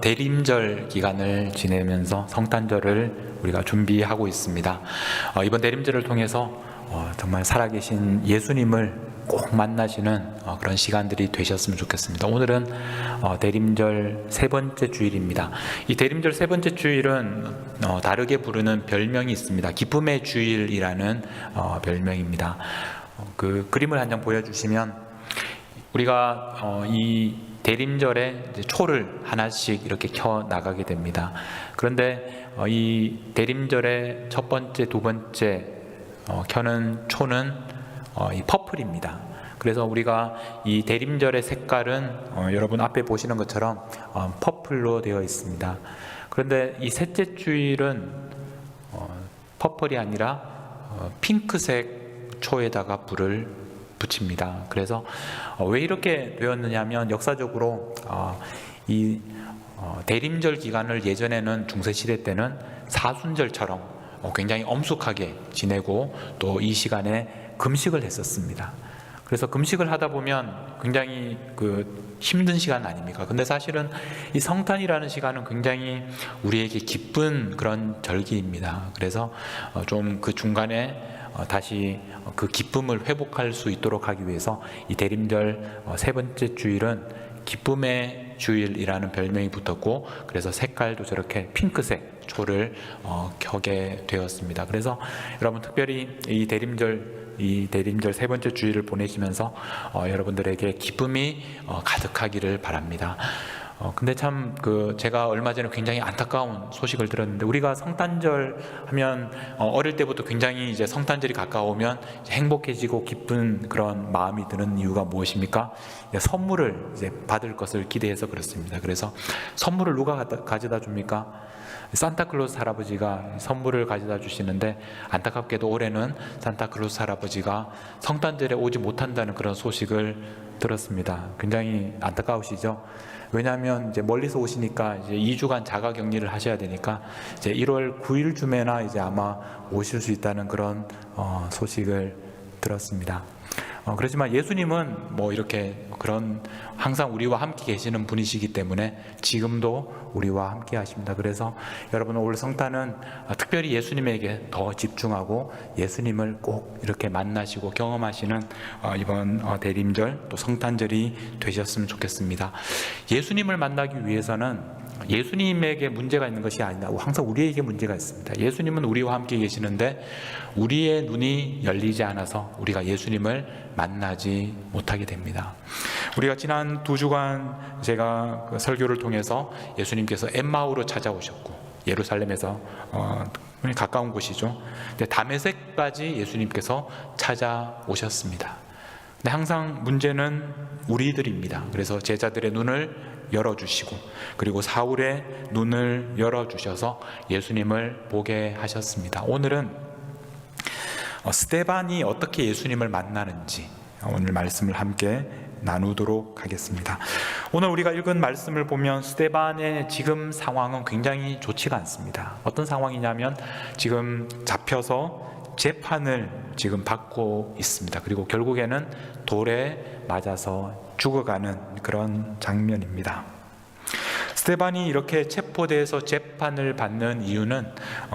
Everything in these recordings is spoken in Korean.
대림절 기간을 지내면서 성탄절을 우리가 준비하고 있습니다. 이번 대림절을 통해서 정말 살아계신 예수님을 꼭 만나시는 그런 시간들이 되셨으면 좋겠습니다. 오늘은 대림절 세 번째 주일입니다. 이 대림절 세 번째 주일은 다르게 부르는 별명이 있습니다. 기쁨의 주일이라는 별명입니다. 그 그림을 한 장 보여주시면 우리가 이 대림절에 초를 하나씩 이렇게 켜 나가게 됩니다. 그런데 이 대림절의 첫 번째, 두 번째 켜는 초는 이 퍼플입니다. 그래서 우리가 이 대림절의 색깔은 여러분 앞에 보시는 것처럼 퍼플로 되어 있습니다. 그런데 이 셋째 주일은 퍼플이 아니라 핑크색 초에다가 불을 붙입니다. 그래서 왜 이렇게 되었느냐 하면 역사적으로 이 대림절 기간을 예전에는 중세시대 때는 사순절처럼 굉장히 엄숙하게 지내고 또 이 시간에 금식을 했었습니다. 그래서 금식을 하다 보면 굉장히 힘든 시간 아닙니까? 근데 사실은 이 성탄이라는 시간은 굉장히 우리에게 기쁜 그런 절기입니다. 그래서 좀 그 중간에 다시 그 기쁨을 회복할 수 있도록 하기 위해서 이 대림절 세 번째 주일은 기쁨의 주일이라는 별명이 붙었고, 그래서 색깔도 저렇게 핑크색 초를 켜게 되었습니다. 그래서 여러분 특별히 이 대림절 세 번째 주일을 보내시면서 여러분들에게 기쁨이 가득하기를 바랍니다. 근데 참 제가 얼마 전에 굉장히 안타까운 소식을 들었는데, 우리가 성탄절 하면 어릴 때부터 굉장히 이제 성탄절이 가까우면 이제 행복해지고 기쁜 그런 마음이 드는 이유가 무엇입니까? 선물을 이제 받을 것을 기대해서 그렇습니다. 그래서 선물을 누가 가져다 줍니까? 산타클로스 할아버지가 선물을 가져다 주시는데, 안타깝게도 올해는 산타클로스 할아버지가 성탄절에 오지 못한다는 그런 소식을 들었습니다. 굉장히 안타까우시죠? 왜냐하면 이제 멀리서 오시니까 이제 2주간 자가 격리를 하셔야 되니까 이제 1월 9일쯤에나 이제 아마 오실 수 있다는 그런 소식을 들었습니다. 그렇지만 예수님은 뭐 이렇게 그런 항상 우리와 함께 계시는 분이시기 때문에 지금도 우리와 함께 하십니다. 그래서 여러분 올 성탄은 특별히 예수님에게 더 집중하고 예수님을 꼭 이렇게 만나시고 경험하시는 이번 대림절 또 성탄절이 되셨으면 좋겠습니다. 예수님을 만나기 위해서는 예수님에게 문제가 있는 것이 아니라 항상 우리에게 문제가 있습니다. 예수님은 우리와 함께 계시는데 우리의 눈이 열리지 않아서 우리가 예수님을 만나지 못하게 됩니다. 우리가 지난 2주간 제가 설교를 통해서 예수님께서 엠마오로 찾아오셨고, 예루살렘에서 가까운 곳이죠. 근데 다메섹까지 예수님께서 찾아오셨습니다. 근데 항상 문제는 우리들입니다. 그래서 제자들의 눈을 열어주시고, 그리고 사울의 눈을 열어주셔서 예수님을 보게 하셨습니다. 오늘은 스데반이 어떻게 예수님을 만나는지 오늘 말씀을 함께 나누도록 하겠습니다. 오늘 우리가 읽은 말씀을 보면 스데반의 지금 상황은 굉장히 좋지가 않습니다. 어떤 상황이냐면 지금 잡혀서 재판을 지금 받고 있습니다. 그리고 결국에는 돌에 맞아서 죽어가는 그런 장면입니다. 스데반이 이렇게 체포돼서 재판을 받는 이유는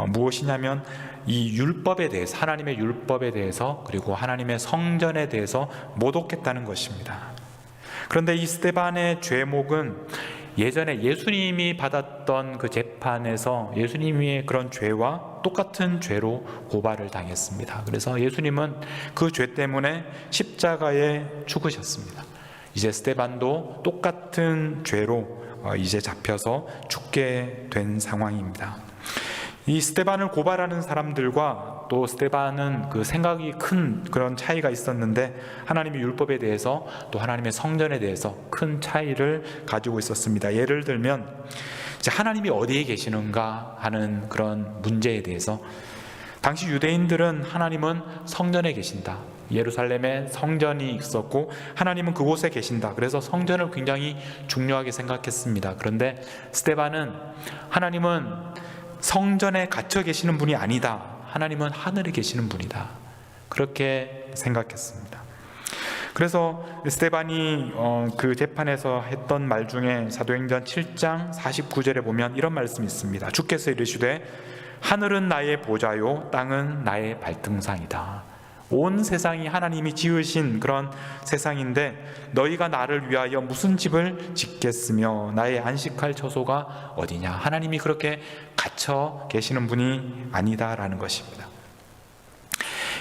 무엇이냐면 이 율법에 대해서, 하나님의 율법에 대해서, 그리고 하나님의 성전에 대해서 모독했다는 것입니다. 그런데 이 스데반의 죄목은 예전에 예수님이 받았던 그 재판에서 예수님의 그런 죄와 똑같은 죄로 고발을 당했습니다. 그래서 예수님은 그 죄 때문에 십자가에 죽으셨습니다. 이제 스데반도 똑같은 죄로 이제 잡혀서 죽게 된 상황입니다. 이 스데반을 고발하는 사람들과 또 스데반은 그 생각이 큰 그런 차이가 있었는데, 하나님의 율법에 대해서 또 하나님의 성전에 대해서 큰 차이를 가지고 있었습니다. 예를 들면 이제 하나님이 어디에 계시는가 하는 그런 문제에 대해서, 당시 유대인들은 하나님은 성전에 계신다, 예루살렘에 성전이 있었고 하나님은 그곳에 계신다, 그래서 성전을 굉장히 중요하게 생각했습니다. 그런데 스데반은 하나님은 성전에 갇혀 계시는 분이 아니다, 하나님은 하늘에 계시는 분이다, 그렇게 생각했습니다. 그래서 스데반이 그 재판에서 했던 말 중에 사도행전 7장 49절에 보면 이런 말씀이 있습니다. 주께서 이르시되 하늘은 나의 보좌요 땅은 나의 발등상이다. 온 세상이 하나님이 지으신 그런 세상인데 너희가 나를 위하여 무슨 집을 짓겠으며 나의 안식할 처소가 어디냐. 하나님이 그렇게 갇혀 계시는 분이 아니다라는 것입니다.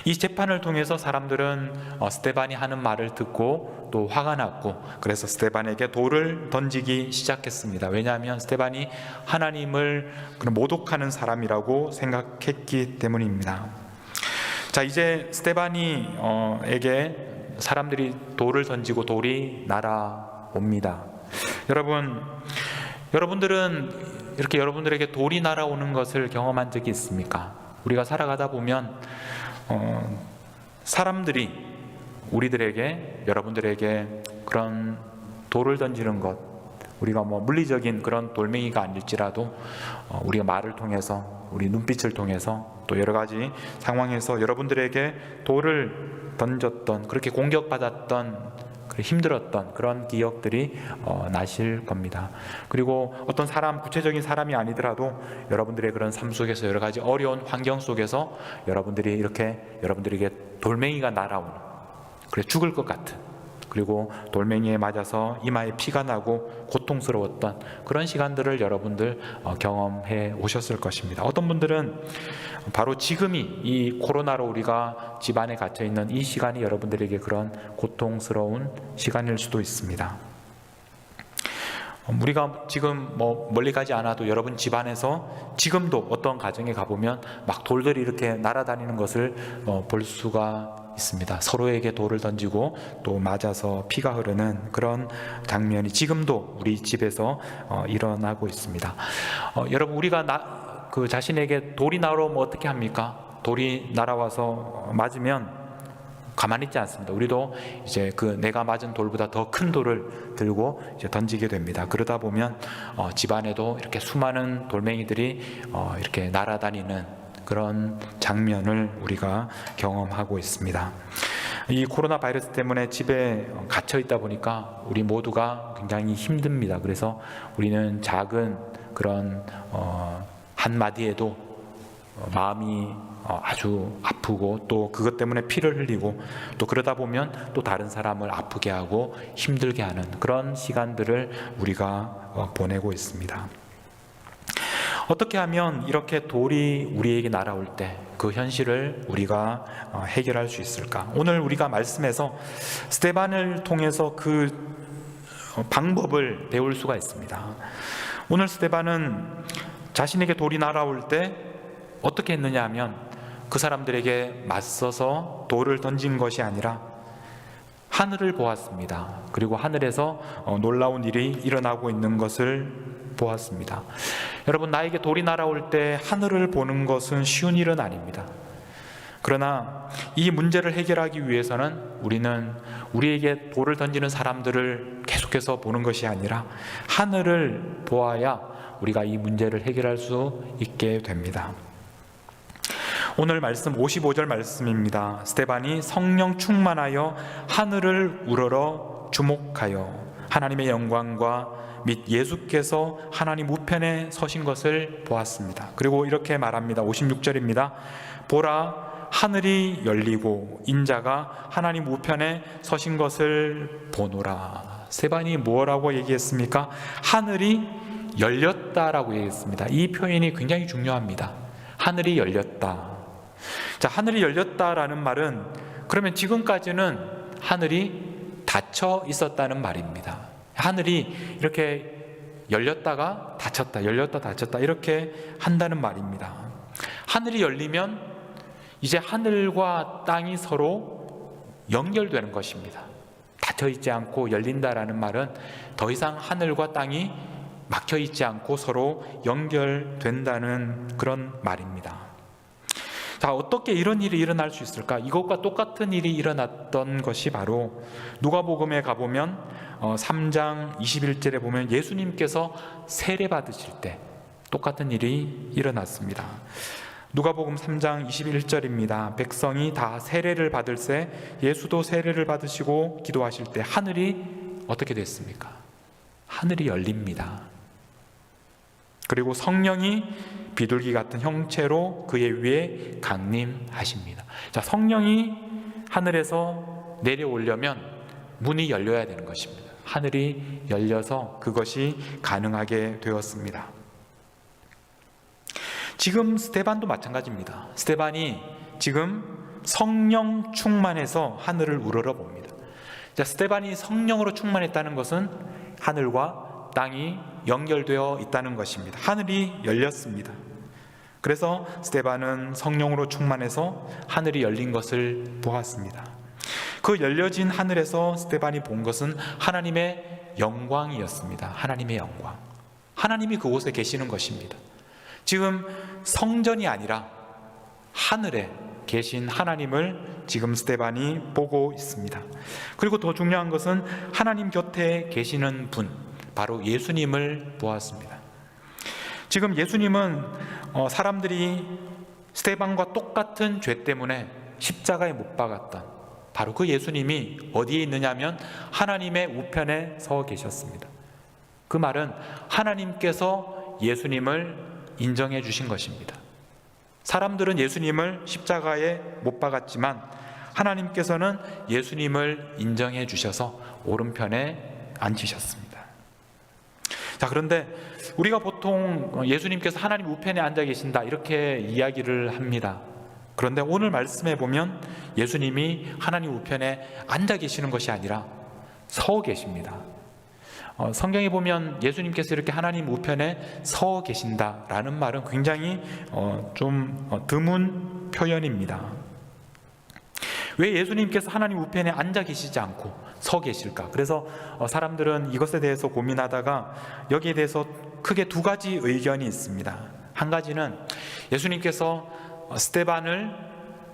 이 재판을 통해서 사람들은 스데반이 하는 말을 듣고 또 화가 났고, 그래서 스데반에게 돌을 던지기 시작했습니다. 왜냐하면 스데반이 하나님을 모독하는 사람이라고 생각했기 때문입니다. 자, 이제 스데반이에게 사람들이 돌을 던지고 돌이 날아옵니다. 여러분들은 이렇게 여러분들에게 돌이 날아오는 것을 경험한 적이 있습니까? 우리가 살아가다 보면 사람들이 우리들에게, 여러분들에게 그런 돌을 던지는 것, 우리가 물리적인 그런 돌멩이가 아닐지라도 우리가 말을 통해서, 우리 눈빛을 통해서, 또 여러 가지 상황에서 여러분들에게 돌을 던졌던, 그렇게 공격받았던, 힘들었던 그런 기억들이 나실 겁니다. 그리고 어떤 사람, 구체적인 사람이 아니더라도 여러분들의 그런 삶 속에서, 여러 가지 어려운 환경 속에서 여러분들이 이렇게 여러분들에게 돌멩이가 날아오는, 그래 죽을 것 같은, 그리고 돌멩이에 맞아서 이마에 피가 나고 고통스러웠던 그런 시간들을 여러분들 경험해 오셨을 것입니다. 어떤 분들은 바로 지금이 이 코로나로 우리가 집 안에 갇혀 있는 이 시간이 여러분들에게 그런 고통스러운 시간일 수도 있습니다. 우리가 지금 멀리 가지 않아도 여러분 집 안에서 지금도 어떤 가정에 가보면 막 돌들이 이렇게 날아다니는 것을 볼 수가 있습니다. 서로에게 돌을 던지고 또 맞아서 피가 흐르는 그런 장면이 지금도 우리 집에서 일어나고 있습니다. 여러분, 우리가 그 자신에게 돌이 날아오면 어떻게 합니까? 돌이 날아와서 맞으면 가만히 있지 않습니다. 우리도 이제 그 내가 맞은 돌보다 더 큰 돌을 들고 이제 던지게 됩니다. 그러다 보면 집안에도 이렇게 수많은 돌멩이들이 이렇게 날아다니는 그런 장면을 우리가 경험하고 있습니다. 이 코로나 바이러스 때문에 집에 갇혀 있다 보니까 우리 모두가 굉장히 힘듭니다. 그래서 우리는 작은 그런 한마디에도 마음이 아주 아프고, 또 그것 때문에 피를 흘리고, 또 그러다 보면 또 다른 사람을 아프게 하고 힘들게 하는 그런 시간들을 우리가 보내고 있습니다. 어떻게 하면 이렇게 돌이 우리에게 날아올 때 그 현실을 우리가 해결할 수 있을까? 오늘 우리가 말씀에서 스데반을 통해서 그 방법을 배울 수가 있습니다. 오늘 스데반은 자신에게 돌이 날아올 때 어떻게 했느냐 하면, 그 사람들에게 맞서서 돌을 던진 것이 아니라 하늘을 보았습니다. 그리고 하늘에서 놀라운 일이 일어나고 있는 것을 보았습니다. 여러분, 나에게 돌이 날아올 때 하늘을 보는 것은 쉬운 일은 아닙니다. 그러나 이 문제를 해결하기 위해서는 우리는 우리에게 돌을 던지는 사람들을 계속해서 보는 것이 아니라 하늘을 보아야 우리가 이 문제를 해결할 수 있게 됩니다. 오늘 말씀 55절 말씀입니다. 스데반이 성령 충만하여 하늘을 우러러 주목하여 하나님의 영광과 및 예수께서 하나님 우편에 서신 것을 보았습니다. 그리고 이렇게 말합니다. 56절입니다. 보라, 하늘이 열리고 인자가 하나님 우편에 서신 것을 보노라. 스데반이 뭐라고 얘기했습니까? 하늘이 열렸다라고 얘기했습니다. 이 표현이 굉장히 중요합니다. 하늘이 열렸다. 자, 하늘이 열렸다라는 말은, 그러면 지금까지는 하늘이 닫혀 있었다는 말입니다. 하늘이 이렇게 열렸다가 닫혔다, 열렸다 닫혔다 이렇게 한다는 말입니다. 하늘이 열리면 이제 하늘과 땅이 서로 연결되는 것입니다. 닫혀 있지 않고 열린다라는 말은 더 이상 하늘과 땅이 막혀 있지 않고 서로 연결된다는 그런 말입니다. 자, 어떻게 이런 일이 일어날 수 있을까? 이것과 똑같은 일이 일어났던 것이 바로 누가복음에 가보면 3장 21절에 보면 예수님께서 세례 받으실 때 똑같은 일이 일어났습니다. 누가복음 3장 21절입니다. 백성이 다 세례를 받을새 예수도 세례를 받으시고 기도하실 때 하늘이 어떻게 됐습니까? 하늘이 열립니다. 그리고 성령이 비둘기 같은 형체로 그의 위에 강림하십니다. 자, 성령이 하늘에서 내려오려면 문이 열려야 되는 것입니다. 하늘이 열려서 그것이 가능하게 되었습니다. 지금 스데반도 마찬가지입니다. 스데반이 지금 성령 충만해서 하늘을 우러러봅니다. 자, 스데반이 성령으로 충만했다는 것은 하늘과 땅이 연결되어 있다는 것입니다. 하늘이 열렸습니다. 그래서 스데반은 성령으로 충만해서 하늘이 열린 것을 보았습니다. 그 열려진 하늘에서 스데반이 본 것은 하나님의 영광이었습니다. 하나님의 영광. 하나님이 그곳에 계시는 것입니다. 지금 성전이 아니라 하늘에 계신 하나님을 지금 스데반이 보고 있습니다. 그리고 더 중요한 것은 하나님 곁에 계시는 분, 바로 예수님을 보았습니다. 지금 예수님은 사람들이 스데반과 똑같은 죄 때문에 십자가에 못 박았던 바로 그 예수님이 어디에 있느냐면 하나님의 우편에 서 계셨습니다. 그 말은 하나님께서 예수님을 인정해 주신 것입니다. 사람들은 예수님을 십자가에 못 박았지만 하나님께서는 예수님을 인정해 주셔서 오른편에 앉히셨습니다. 자, 그런데 우리가 보통 예수님께서 하나님 우편에 앉아 계신다 이렇게 이야기를 합니다. 그런데 오늘 말씀에 보면 예수님이 하나님 우편에 앉아 계시는 것이 아니라 서 계십니다. 성경에 보면 예수님께서 이렇게 하나님 우편에 서 계신다라는 말은 굉장히 좀 드문 표현입니다. 왜 예수님께서 하나님 우편에 앉아 계시지 않고 서 계실까? 그래서 사람들은 이것에 대해서 고민하다가 여기에 대해서 크게 두 가지 의견이 있습니다. 한 가지는 예수님께서 스데반을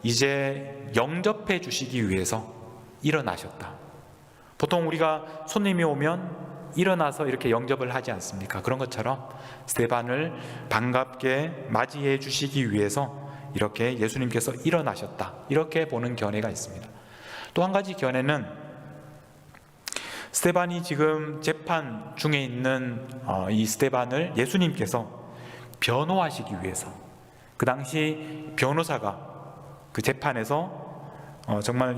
이제 영접해 주시기 위해서 일어나셨다. 보통 우리가 손님이 오면 일어나서 이렇게 영접을 하지 않습니까? 그런 것처럼 스데반을 반갑게 맞이해 주시기 위해서 이렇게 예수님께서 일어나셨다, 이렇게 보는 견해가 있습니다. 또 한 가지 견해는 스데반이 지금 재판 중에 있는 이 스데반을 예수님께서 변호하시기 위해서, 그 당시 변호사가 그 재판에서 정말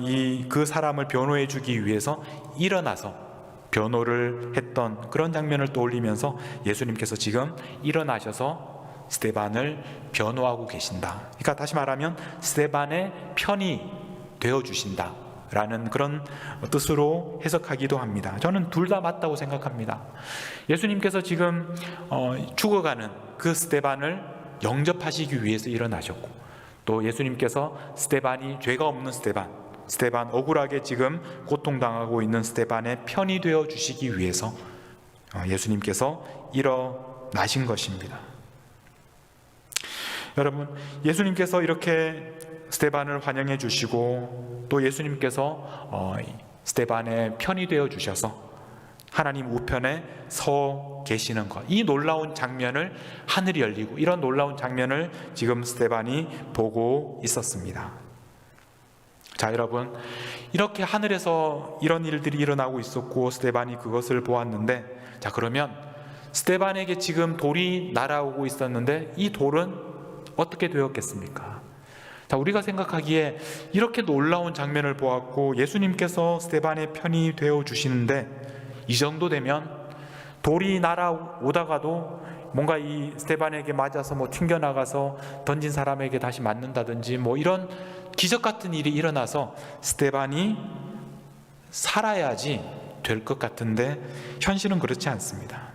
그 사람을 변호해 주기 위해서 일어나서 변호를 했던 그런 장면을 떠올리면서 예수님께서 지금 일어나셔서 스데반을 변호하고 계신다. 그러니까 다시 말하면 스데반의 편이 되어 주신다 라는 그런 뜻으로 해석하기도 합니다. 저는 둘 다 맞다고 생각합니다. 예수님께서 지금 죽어가는 그 스데반을 영접하시기 위해서 일어나셨고, 또 예수님께서 스데반이 죄가 없는 스데반 억울하게 지금 고통당하고 있는 스데반의 편이 되어 주시기 위해서 예수님께서 일어나신 것입니다. 여러분, 예수님께서 이렇게 스데반을 환영해 주시고 또 예수님께서 스데반의 편이 되어 주셔서 하나님 우편에 서 계시는 것, 이 놀라운 장면을, 하늘이 열리고 이런 놀라운 장면을 지금 스데반이 보고 있었습니다. 자, 여러분, 이렇게 하늘에서 이런 일들이 일어나고 있었고 스데반이 그것을 보았는데, 자, 그러면 스데반에게 지금 돌이 날아오고 있었는데 이 돌은 어떻게 되었겠습니까? 자, 우리가 생각하기에 이렇게 놀라운 장면을 보았고 예수님께서 스데반의 편이 되어 주시는데 이 정도 되면 돌이 날아오다가도 뭔가 이 스데반에게 맞아서 튕겨나가서 던진 사람에게 다시 맞는다든지 이런 기적 같은 일이 일어나서 스데반이 살아야지 될 것 같은데 현실은 그렇지 않습니다.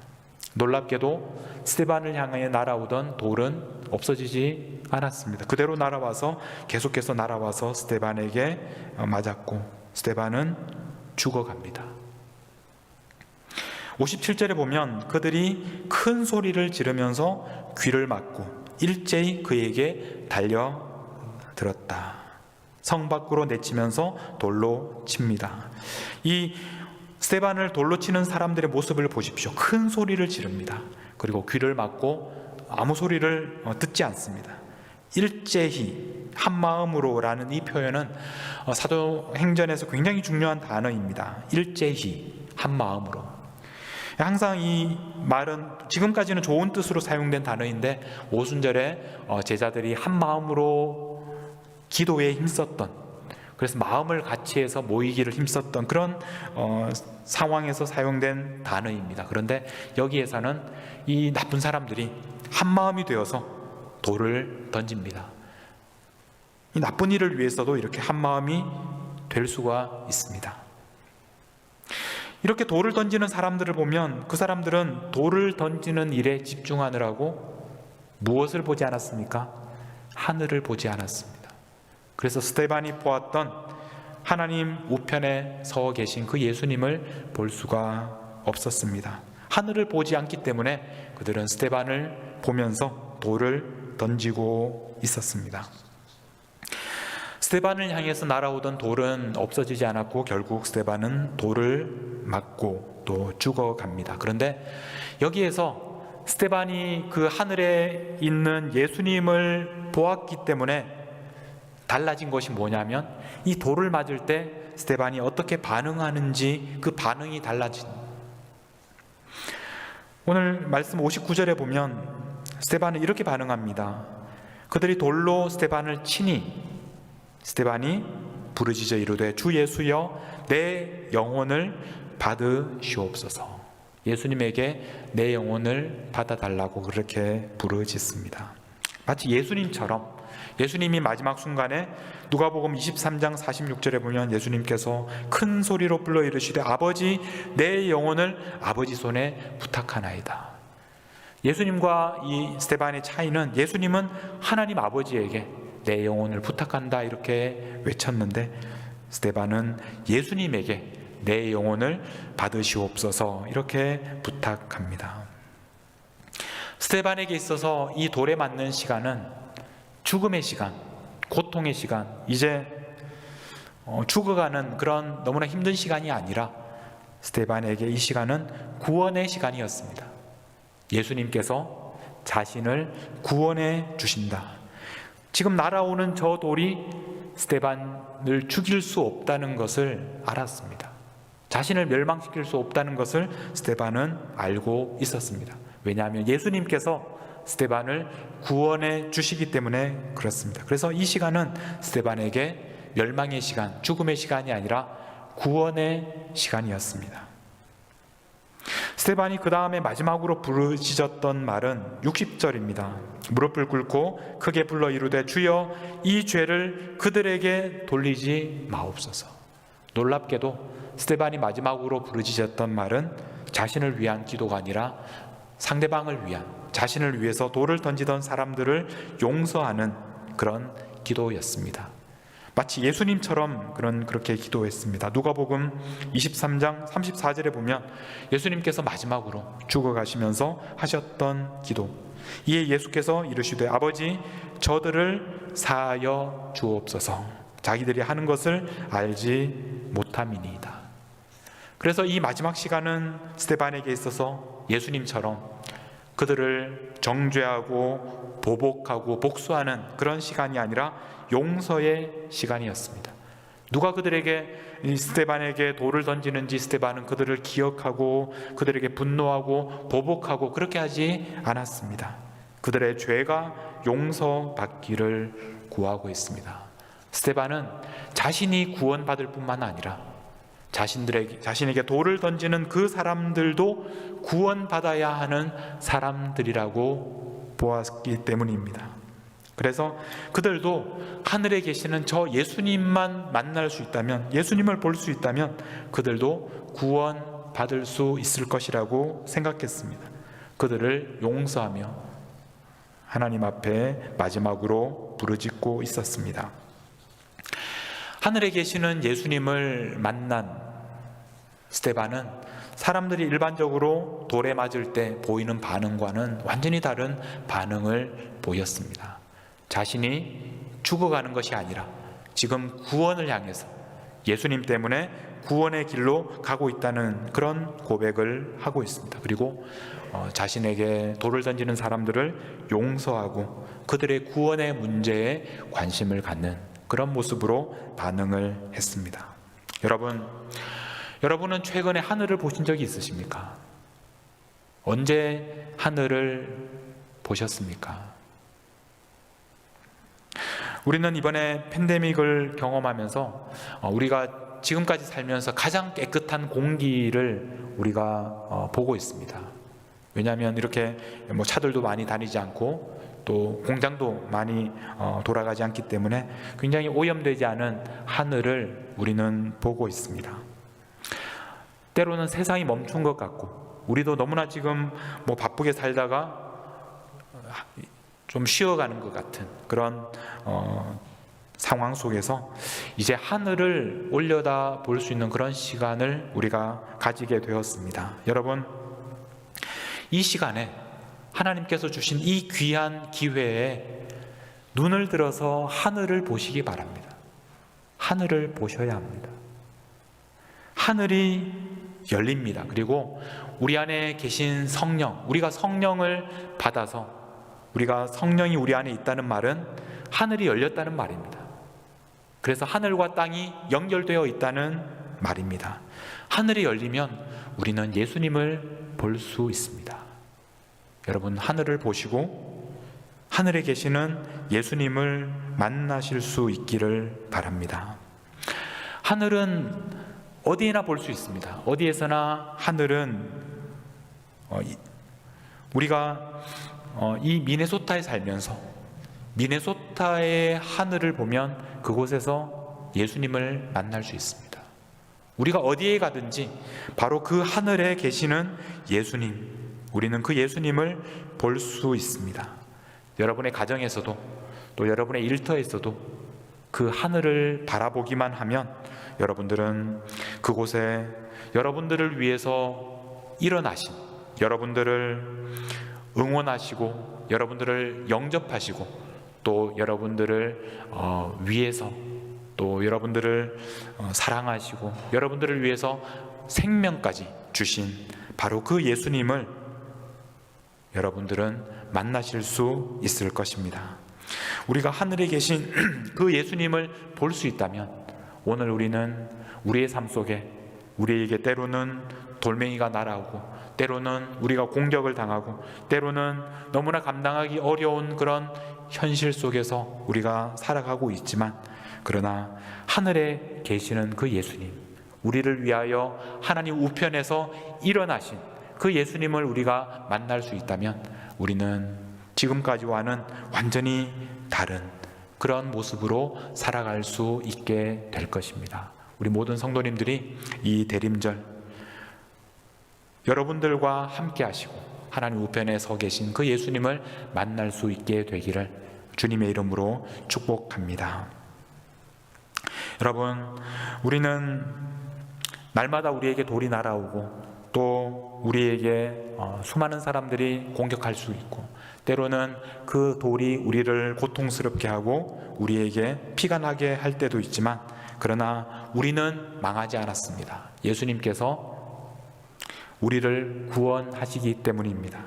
놀랍게도 스데반을 향해 날아오던 돌은 없어지지 않았습니다. 그대로 날아와서 계속해서 날아와서 스데반에게 맞았고 스데반은 죽어갑니다. 57절에 보면 그들이 큰 소리를 지르면서 귀를 막고 일제히 그에게 달려들었다. 성 밖으로 내치면서 돌로 칩니다. 이 스데반을 돌로 치는 사람들의 모습을 보십시오. 큰 소리를 지릅니다. 그리고 귀를 막고 아무 소리를 듣지 않습니다. 일제히 한마음으로라는 이 표현은 사도행전에서 굉장히 중요한 단어입니다. 일제히 한마음으로. 항상 이 말은 지금까지는 좋은 뜻으로 사용된 단어인데 오순절에 제자들이 한마음으로 기도에 힘썼던, 그래서 마음을 같이 해서 모이기를 힘썼던 그런 상황에서 사용된 단어입니다. 그런데 여기에서는 이 나쁜 사람들이 한마음이 되어서 돌을 던집니다. 이 나쁜 일을 위해서도 이렇게 한마음이 될 수가 있습니다. 이렇게 돌을 던지는 사람들을 보면 그 사람들은 돌을 던지는 일에 집중하느라고 무엇을 보지 않았습니까? 하늘을 보지 않았습니다. 그래서 스데반이 보았던 하나님 우편에 서 계신 그 예수님을 볼 수가 없었습니다. 하늘을 보지 않기 때문에 그들은 스데반을 보면서 돌을 던지고 있었습니다. 스데반을 향해서 날아오던 돌은 없어지지 않았고 결국 스데반은 돌을 맞고 또 죽어갑니다. 그런데 여기에서 스데반이 그 하늘에 있는 예수님을 보았기 때문에 달라진 것이 뭐냐면 이 돌을 맞을 때 스데반이 어떻게 반응하는지 그 반응이 달라진. 오늘 말씀 59절에 보면 스데반은 이렇게 반응합니다. 그들이 돌로 스데반을 치니 스데반이 부르짖어 이르되 주 예수여 내 영혼을 받으시옵소서. 예수님에게 내 영혼을 받아달라고 그렇게 부르짖습니다. 마치 예수님처럼 예수님이 마지막 순간에 누가복음 23장 46절에 보면 예수님께서 큰 소리로 불러 이르시되 아버지 내 영혼을 아버지 손에 부탁하나이다. 예수님과 이 스데반의 차이는 예수님은 하나님 아버지에게 내 영혼을 부탁한다 이렇게 외쳤는데 스데반은 예수님에게 내 영혼을 받으시옵소서 이렇게 부탁합니다. 스데반에게 있어서 이 돌에 맞는 시간은 죽음의 시간, 고통의 시간, 이제 죽어가는 그런 너무나 힘든 시간이 아니라 스데반에게 이 시간은 구원의 시간이었습니다. 예수님께서 자신을 구원해 주신다. 지금 날아오는 저 돌이 스데반을 죽일 수 없다는 것을 알았습니다. 자신을 멸망시킬 수 없다는 것을 스데반은 알고 있었습니다. 왜냐하면 예수님께서 스데반을 구원해 주시기 때문에 그렇습니다. 그래서 이 시간은 스데반에게 멸망의 시간, 죽음의 시간이 아니라 구원의 시간이었습니다. 스데반이 그 다음에 마지막으로 부르짖었던 말은 60절입니다. 무릎을 꿇고 크게 불러 이르되 주여 이 죄를 그들에게 돌리지 마옵소서. 놀랍게도 스데반이 마지막으로 부르짖었던 말은 자신을 위한 기도가 아니라 상대방을 위한, 자신을 위해서 돌을 던지던 사람들을 용서하는 그런 기도였습니다. 마치 예수님처럼 그렇게 기도했습니다. 누가복음 23장 34절에 보면 예수님께서 마지막으로 죽어가시면서 하셨던 기도. 이에 예수께서 이르시되 아버지 저들을 사하여 주옵소서. 자기들이 하는 것을 알지 못함이니이다. 그래서 이 마지막 시간은 스데반에게 있어서 예수님처럼 그들을 정죄하고 보복하고 복수하는 그런 시간이 아니라 용서의 시간이었습니다. 누가 그들에게 스데반에게 돌을 던지는지 스데반은 그들을 기억하고 그들에게 분노하고 보복하고 그렇게 하지 않았습니다. 그들의 죄가 용서받기를 구하고 있습니다. 스데반은 자신이 구원받을 뿐만 아니라 자신에게 돌을 던지는 그 사람들도 구원받아야 하는 사람들이라고 보았기 때문입니다. 그래서 그들도 하늘에 계시는 저 예수님만 만날 수 있다면, 예수님을 볼 수 있다면 그들도 구원받을 수 있을 것이라고 생각했습니다. 그들을 용서하며 하나님 앞에 마지막으로 부르짖고 있었습니다. 하늘에 계시는 예수님을 만난 스데반은 사람들이 일반적으로 돌에 맞을 때 보이는 반응과는 완전히 다른 반응을 보였습니다. 자신이 죽어가는 것이 아니라 지금 구원을 향해서 예수님 때문에 구원의 길로 가고 있다는 그런 고백을 하고 있습니다. 그리고 자신에게 돌을 던지는 사람들을 용서하고 그들의 구원의 문제에 관심을 갖는 그런 모습으로 반응을 했습니다. 여러분은 최근에 하늘을 보신 적이 있으십니까? 언제 하늘을 보셨습니까? 우리는 이번에 팬데믹을 경험하면서 우리가 지금까지 살면서 가장 깨끗한 공기를 우리가 보고 있습니다. 왜냐하면 이렇게 차들도 많이 다니지 않고 또 공장도 많이 돌아가지 않기 때문에 굉장히 오염되지 않은 하늘을 우리는 보고 있습니다. 때로는 세상이 멈춘 것 같고 우리도 너무나 지금 바쁘게 살다가 좀 쉬어가는 것 같은 그런 상황 속에서 이제 하늘을 올려다 볼 수 있는 그런 시간을 우리가 가지게 되었습니다. 여러분, 이 시간에 하나님께서 주신 이 귀한 기회에 눈을 들어서 하늘을 보시기 바랍니다. 하늘을 보셔야 합니다. 하늘이 열립니다. 그리고 우리 안에 계신 성령, 우리가 성령을 받아서 우리가 성령이 우리 안에 있다는 말은 하늘이 열렸다는 말입니다. 그래서 하늘과 땅이 연결되어 있다는 말입니다. 하늘이 열리면 우리는 예수님을 볼 수 있습니다. 여러분, 하늘을 보시고 하늘에 계시는 예수님을 만나실 수 있기를 바랍니다. 하늘은 어디에나 볼 수 있습니다. 어디에서나 하늘은 우리가 이 미네소타에 살면서 미네소타의 하늘을 보면 그곳에서 예수님을 만날 수 있습니다. 우리가 어디에 가든지 바로 그 하늘에 계시는 예수님, 우리는 그 예수님을 볼 수 있습니다. 여러분의 가정에서도 또 여러분의 일터에서도 그 하늘을 바라보기만 하면 여러분들은 그곳에 여러분들을 위해서 일어나신, 여러분들을 응원하시고 여러분들을 영접하시고 또 여러분들을 위해서 또 여러분들을 사랑하시고 여러분들을 위해서 생명까지 주신 바로 그 예수님을 여러분들은 만나실 수 있을 것입니다. 우리가 하늘에 계신 그 예수님을 볼 수 있다면 오늘 우리는 우리의 삶 속에 우리에게 때로는 돌멩이가 날아오고 때로는 우리가 공격을 당하고 때로는 너무나 감당하기 어려운 그런 현실 속에서 우리가 살아가고 있지만 그러나 하늘에 계시는 그 예수님, 우리를 위하여 하나님 우편에서 일어나신 그 예수님을 우리가 만날 수 있다면 우리는 지금까지와는 완전히 다른 그런 모습으로 살아갈 수 있게 될 것입니다. 우리 모든 성도님들이 이 대림절 여러분들과 함께 하시고 하나님 우편에 서 계신 그 예수님을 만날 수 있게 되기를 주님의 이름으로 축복합니다. 여러분, 우리는 날마다 우리에게 돌이 날아오고 또 우리에게 수많은 사람들이 공격할 수 있고 때로는 그 돌이 우리를 고통스럽게 하고 우리에게 피가 나게 할 때도 있지만 그러나 우리는 망하지 않았습니다. 예수님께서 우리를 구원하시기 때문입니다.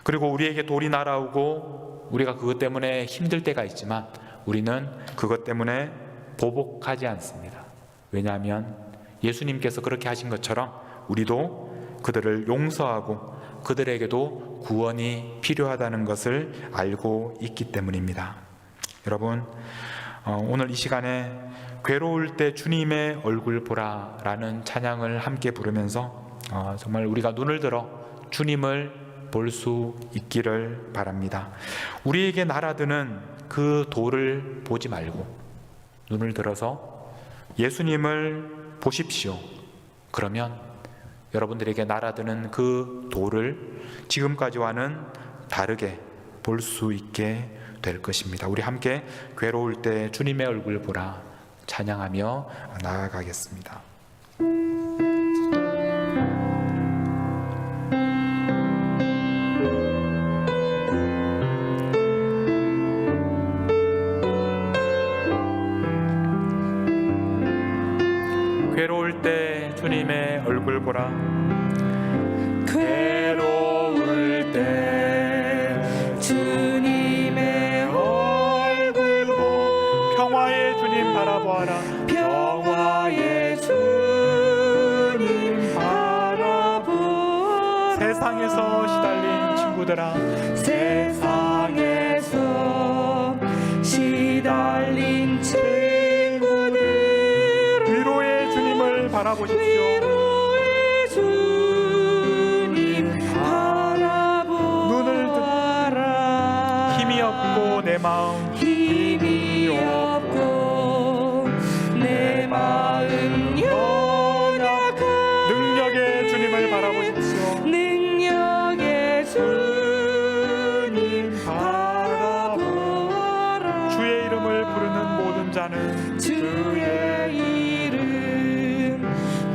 그리고 우리에게 돌이 날아오고 우리가 그것 때문에 힘들 때가 있지만 우리는 그것 때문에 보복하지 않습니다. 왜냐하면 예수님께서 그렇게 하신 것처럼 우리도 그들을 용서하고 그들에게도 구원이 필요하다는 것을 알고 있기 때문입니다. 여러분, 오늘 이 시간에 괴로울 때 주님의 얼굴 보라 라는 찬양을 함께 부르면서 정말 우리가 눈을 들어 주님을 볼 수 있기를 바랍니다. 우리에게 날아드는 그 돌을 보지 말고 눈을 들어서 예수님을 보십시오. 그러면 여러분들에게 날아드는 그 돌을 지금까지와는 다르게 볼 수 있게 될 것입니다. 우리 함께 괴로울 때 주님의 얼굴 보라 찬양하며 나아가겠습니다. 보라. 괴로울 때 주님의 얼굴 보 평화의 주님 바라보아라. 평화의 주님 바라보아라. 세상에서 시달린 친구들아, 세상에서 시달린 친구들 위로의 주님을 바라보십시오. 위로의 주님 바라보아라. 힘이 없고 내 마음 힘이 없고 내 마음 연약한 능력의 주님을 바라보십시오. 능력의 주님 바라보아라. 주의 이름을 부르는 모든 자는 주의 이름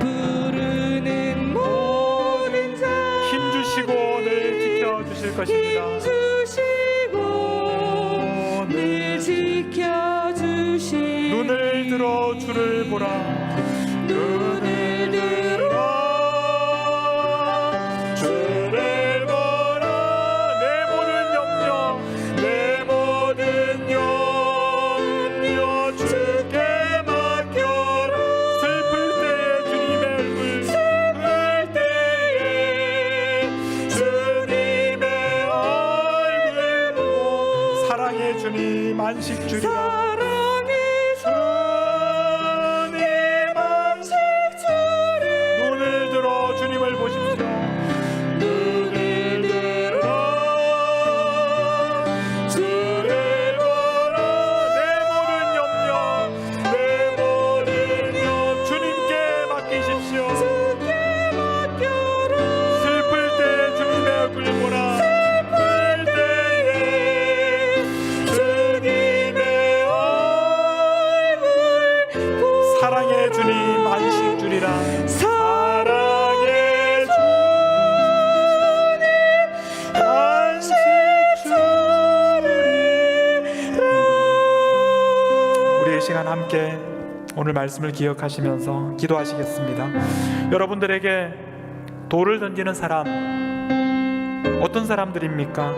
부르는 모든 자 힘주시고 늘 지켜주실 것입니다. 힘주시고 늘 지켜주시. 눈을 들어 주를 보라. 눈을 들어 주를 보라. 내 모든 염려 내 모든 염려 주께 맡겨라. 슬플 때에 주님의 얼굴 슬플 때에 주님의 얼굴 보고 사랑의 주님 안식 주리라. 사랑의 주님 안식 주리라. 사랑의 주님 안식 주리라. 우리의 시간 함께 오늘 말씀을 기억하시면서 기도하시겠습니다. 여러분들에게 돌을 던지는 사람 어떤 사람들입니까?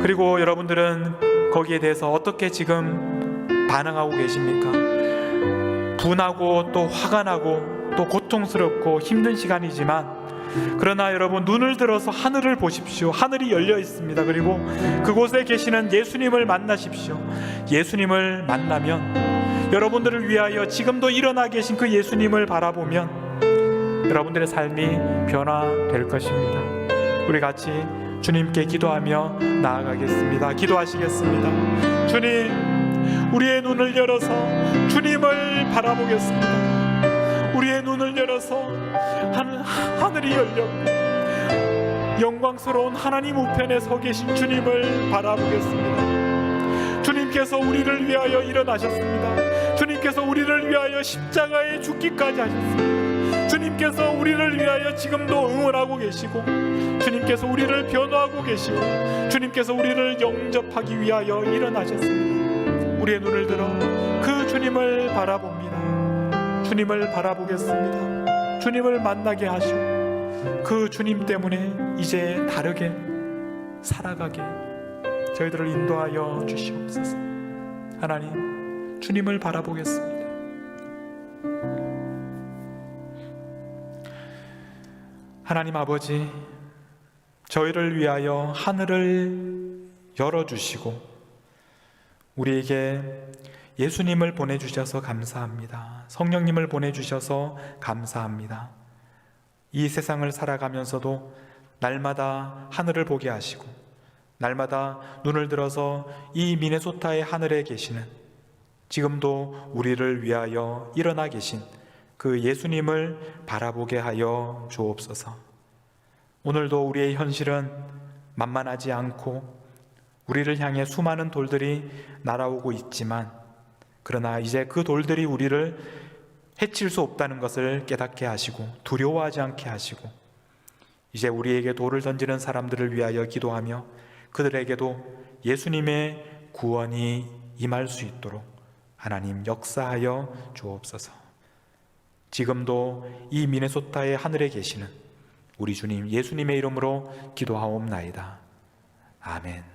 그리고 여러분들은 거기에 대해서 어떻게 지금 반응하고 계십니까? 분하고 또 화가 나고 또 고통스럽고 힘든 시간이지만 그러나 여러분 눈을 들어서 하늘을 보십시오. 하늘이 열려 있습니다. 그리고 그곳에 계시는 예수님을 만나십시오. 예수님을 만나면 여러분들을 위하여 지금도 일어나 계신 그 예수님을 바라보면 여러분들의 삶이 변화될 것입니다. 우리 같이 주님께 기도하며 나아가겠습니다. 기도하시겠습니다. 주님, 우리의 눈을 열어서 주님을 바라보겠습니다. 우리의 눈을 열어서 하늘이 열렸고 영광스러운 하나님 우편에 서 계신 주님을 바라보겠습니다. 주님께서 우리를 위하여 일어나셨습니다. 주님께서 우리를 위하여 십자가에 죽기까지 하셨습니다. 주님께서 우리를 위하여 지금도 응원하고 계시고 주님께서 우리를 변호하고 계시고 주님께서 우리를 영접하기 위하여 일어나셨습니다. 우리의 눈을 들어 그 주님을 바라봅니다. 주님을 바라보겠습니다. 주님을 만나게 하시고 그 주님 때문에 이제 다르게 살아가게 저희들을 인도하여 주시옵소서. 하나님, 주님을 바라보겠습니다. 하나님 아버지, 저희를 위하여 하늘을 열어주시고 우리에게 예수님을 보내주셔서 감사합니다. 성령님을 보내주셔서 감사합니다. 이 세상을 살아가면서도 날마다 하늘을 보게 하시고 날마다 눈을 들어서 이 미네소타의 하늘에 계시는 지금도 우리를 위하여 일어나 계신 그 예수님을 바라보게 하여 주옵소서. 오늘도 우리의 현실은 만만하지 않고 우리를 향해 수많은 돌들이 날아오고 있지만 그러나 이제 그 돌들이 우리를 해칠 수 없다는 것을 깨닫게 하시고 두려워하지 않게 하시고 이제 우리에게 돌을 던지는 사람들을 위하여 기도하며 그들에게도 예수님의 구원이 임할 수 있도록 하나님 역사하여 주옵소서. 지금도 이 미네소타의 하늘에 계시는 우리 주님 예수님의 이름으로 기도하옵나이다. 아멘.